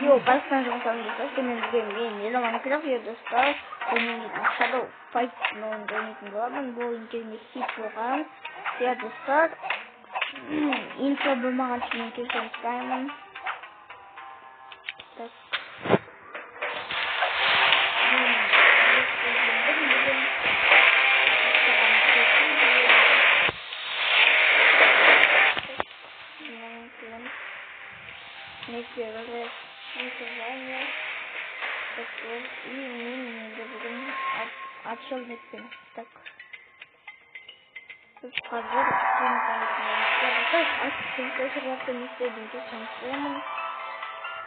видео бастан жалғасамын достар. Сонымен бірге мен Еламан Крафт достар. Ойнайтын Shadow Fight ойнайтын боламын. Бұл интернет хит болған. Иә достар. Инфо болмаған үшін кешірім сұраймын. Отшел нетпен. Так. Тут қазір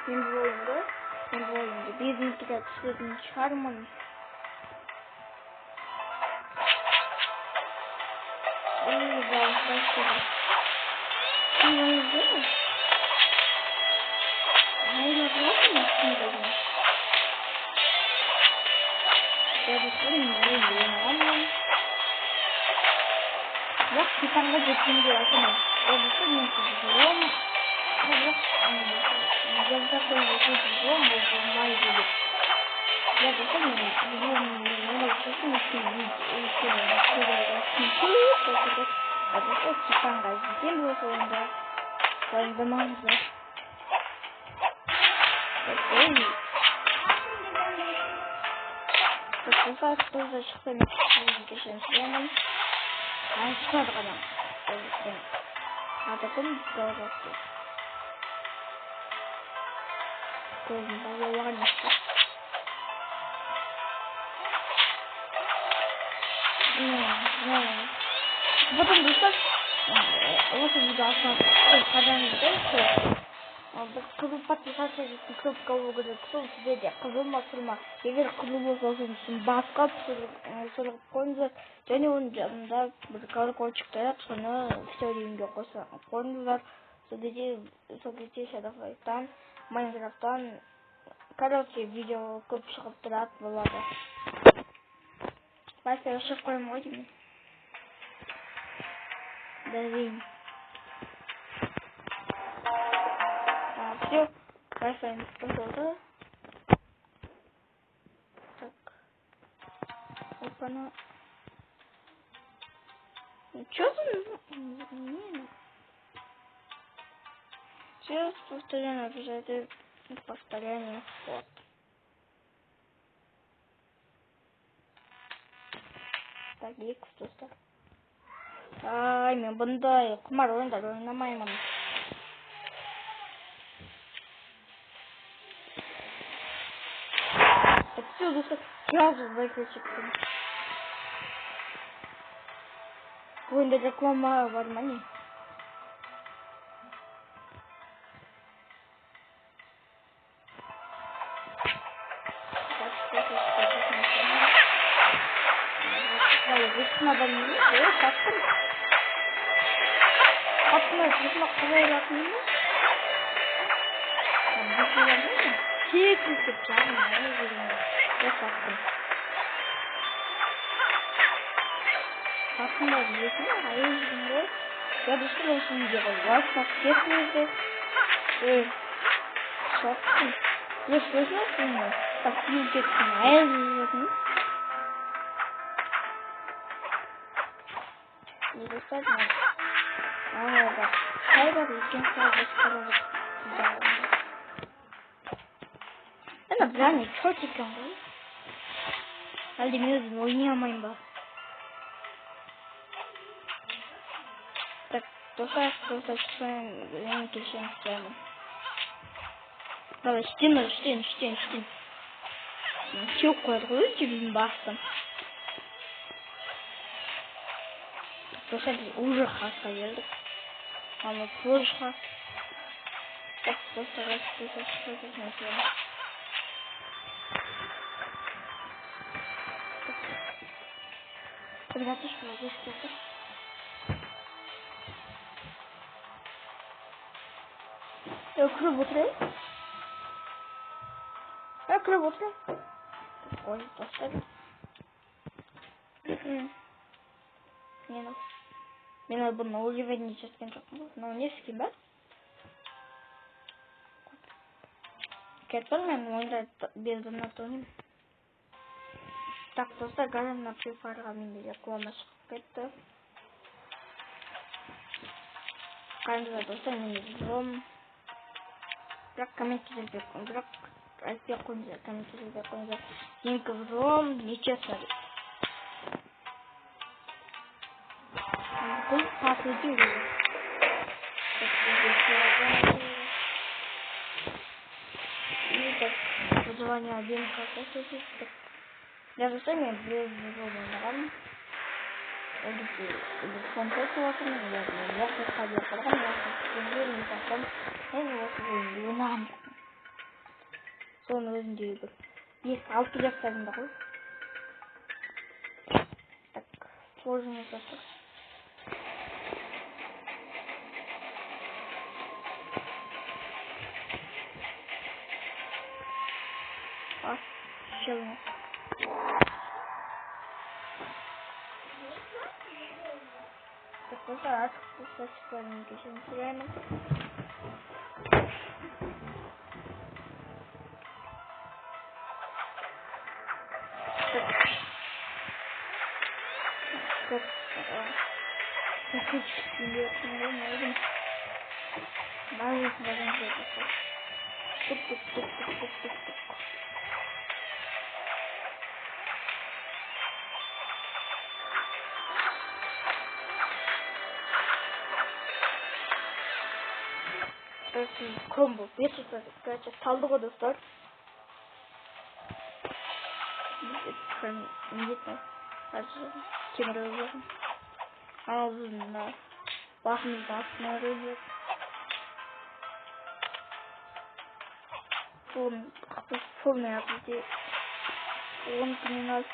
мен бұл ойынды безінкіде түсетін шығармын. Yok, bir tane de geçtiğimde yapamam. Yazısı mümkün. Yazısı mümkün. Потом достать вот это должна қызыл подписаться дейтін кнопка болғанда сол сіздерде қызыл ма сұр ма егер қызыл болса соның ішін басқа сырғып қойыңыздар және оның жанында бір колокольчик тұрады соны все реңге қойыңыздар сол кезде Shadow Fight'тан Майнкрафттан короче видео көп шығып тұрады болады. Басқа шығып қоймын ғой деймін. Давим. Все, Wi-Fi готово. Так. Опа-на. Чё за... Не. Сейчас повторяем обязательно повторяем ход. Так, ек достар. Ай, мен бұндай құмар ойындар ойнамаймын. Так, все, достар, сразу выключим. Ойында реклама бар ма не? Надо не как-то. Отмыть, қалай атмайды? Тек жағын жасаттым. Қасында жесін, айызын ғой. Жадысын өшін де ғой. Ватсап кетмейді. Шаттым. Еш өшін ғой. Так, не кетсін, айызын жесін. Не достаточно. Хайдар екен сразу это реально чёртик ғой. Әлде мен өзім ойнай алмаймын ба? Так, достар шықпайын кешемін сұраймын. Давай, штен. Теуіп қояды ғой, телевизордың бастым. Достар, уже хасқа келдік. Мама позже. Так, постараюсь что-то смотреть. Ребята, что здесь что-то? Я работаю. Ой, поставил. Не надо. Мне надо было на уровень сейчас скинчок. Но не скин, да? кетпін, мен ойында бердім атоним. Так, достар, газетна префарға менде реклама шығып кетті. Қайында достар, менде жом. Бірақ комменттерде бірақ айтпай қойыңыздар, комменттерде қойыңыздар. Менікі жом, нечестно. Бұл пасуды өзі. И так, выживание один как-то. Даже сами без жом. Концепция вашего я подходил, потом я подходил, потом я его нам. Соны өзінде бір. Есть 6 жақтарында ғой. Так, сложно жасақ. Щелно. Просто раз сочетание кишин прямо. Так, можно. Тук-тук-тук-тук-тук-тук. Кrom бұл. Бетші короче, талды ғой достар. Не етмей. Темір өз аузында басымызды астына өреді. Полный аппетит. Он криминал.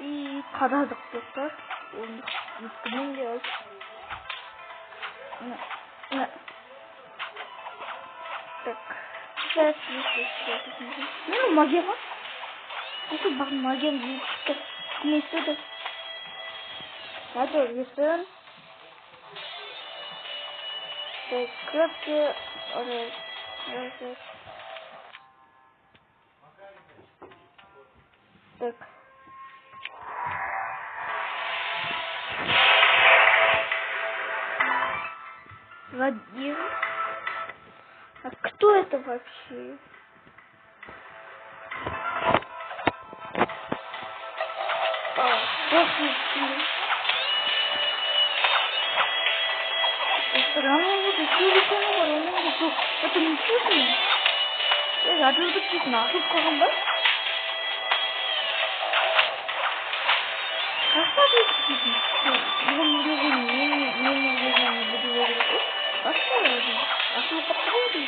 И қададық достар. Он ескіден де өз. Так, сейчас ну, магия. Это магия движется. Вместе это. Надо рисуем. Так, крепкие. Так. Вадим. А кто это вообще? Это не вкусно. Я тут таких нахуй скажем, да? А что это вкусно? Его не буду говорить. А что это? А что попробуй?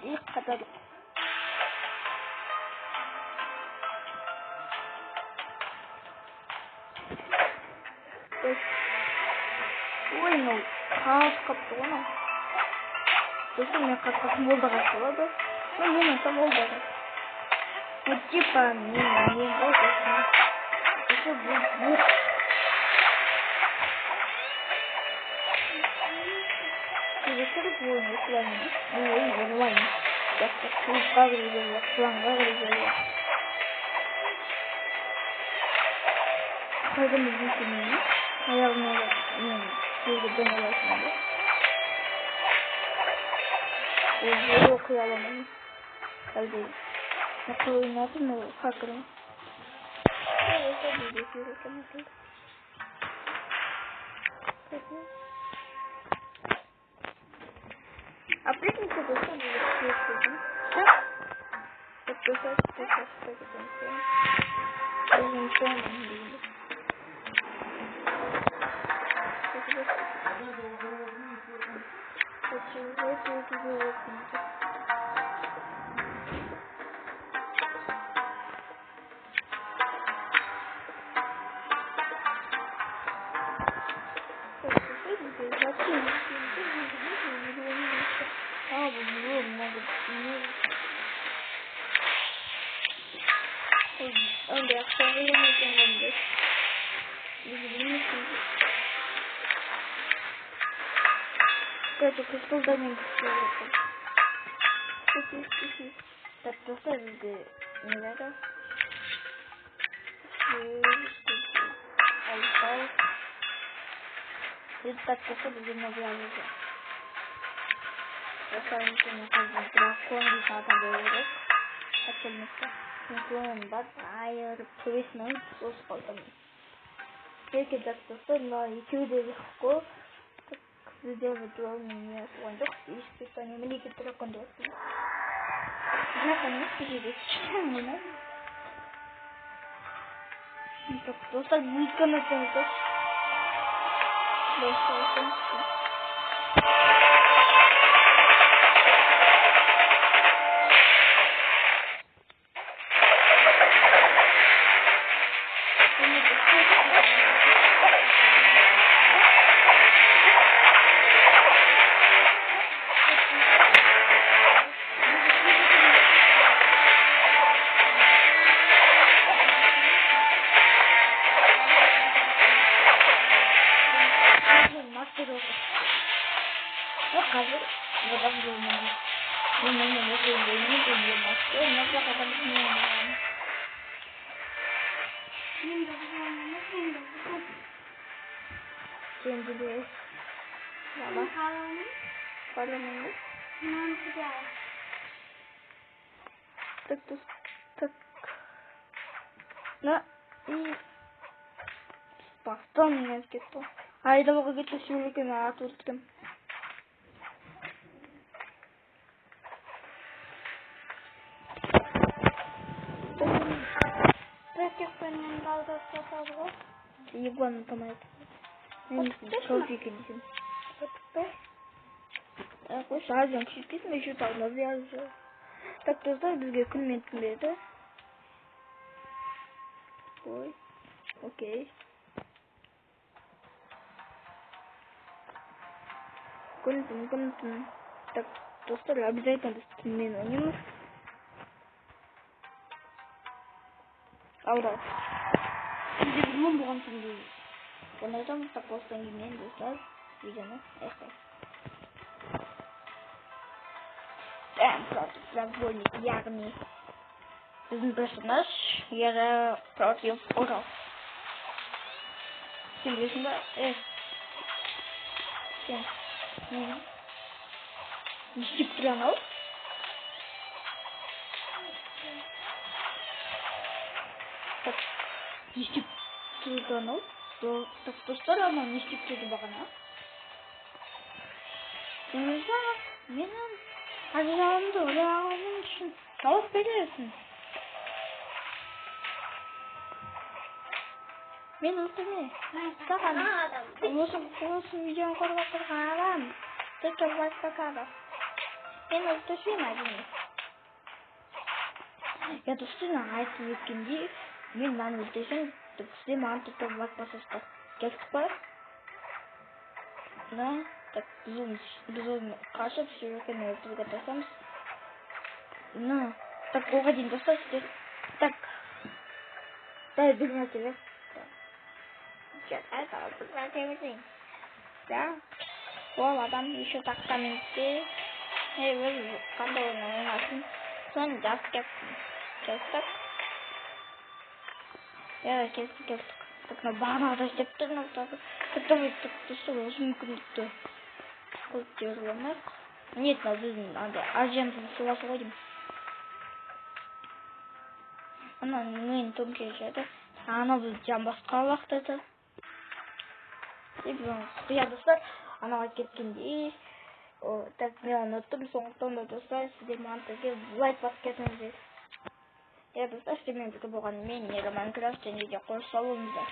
И хотя бы. Ой, ну, как тона. То есть у меня как молдага да? Ну, не, это молдага. Вот типа, не молдага. Еще будет. Телефон рекламный. Ой, нормально. Я так говорила, план говорила. Когда мы видим, наверное, не поняла, что я окуяла, когда такой надо, хакером. Я это буду смотреть. А прикиньте, что это будет. Подписаться, много Onde akşam yemek Кстати, кристалдан не беспокоит. Так, просто не надо. И так просто будем объявить. Просто не каждый дракон летает говорит. Отчетности. Дракон, бат, айр, повесной, все спокойно. Если так просто на YouTube легко. Сделать главное воздух и испытание великий дракон. Я конечно же не надо. Так просто близко на центр. Так. На и потом не где-то. А это вот где-то сюрики на тут там. Ебаный томат. Кофейки. Так, вот сразу чуть-чуть еще так навязываю. Так, то знаешь, без комментариев, да? Ой, окей. Комментариев. Так, то что обязательно достаточно. Аура. Здесь много контента. Поэтому так просто не имеет достать видео, это. Против разбойник Ярни. Bizim персонаж yere против Урал. Şimdi Дисциплинал. Так, дисциплинал. Так, то сторону дисциплину бағана. Не знаю, менің ажалымды ойлағаным үшін жауап бересің. Мен өтіме. Саған. Осы видеоны көріп отырған адам. Тек лайк басады. Мен өтішім әдемі. Я достаточно айтып өткендей, мен мынаны өтесем, сіздер маған тек лайк басасыздар. Келдік па? Да, так безумно қашып сюжетіне өтуге тырысамыз. Ну, так оған дейін достаточно. Так. Да, бігіме келер. Да. Ол адам еще так комментте. Өз қандай ойнасын. Соны жазып кеттім. Кеттік. Я кеттік. Так, на бағана деп тұрмын. Потом осы мүмкіндікті қылып жерлемек. Нет, біздің ажиямыздың сыласы ғой деймін. Ана мен том келеді. Ана біз жамбасқа лақтырды. Я достар, анаға кеткенде. Так, мен ұнаттым, соңықтан да достар, сіздер мантыге лайк басып кетіңіздер. Я достар, сіздермен бірге болған мен Майнкрафт және де қош салуыңыздар.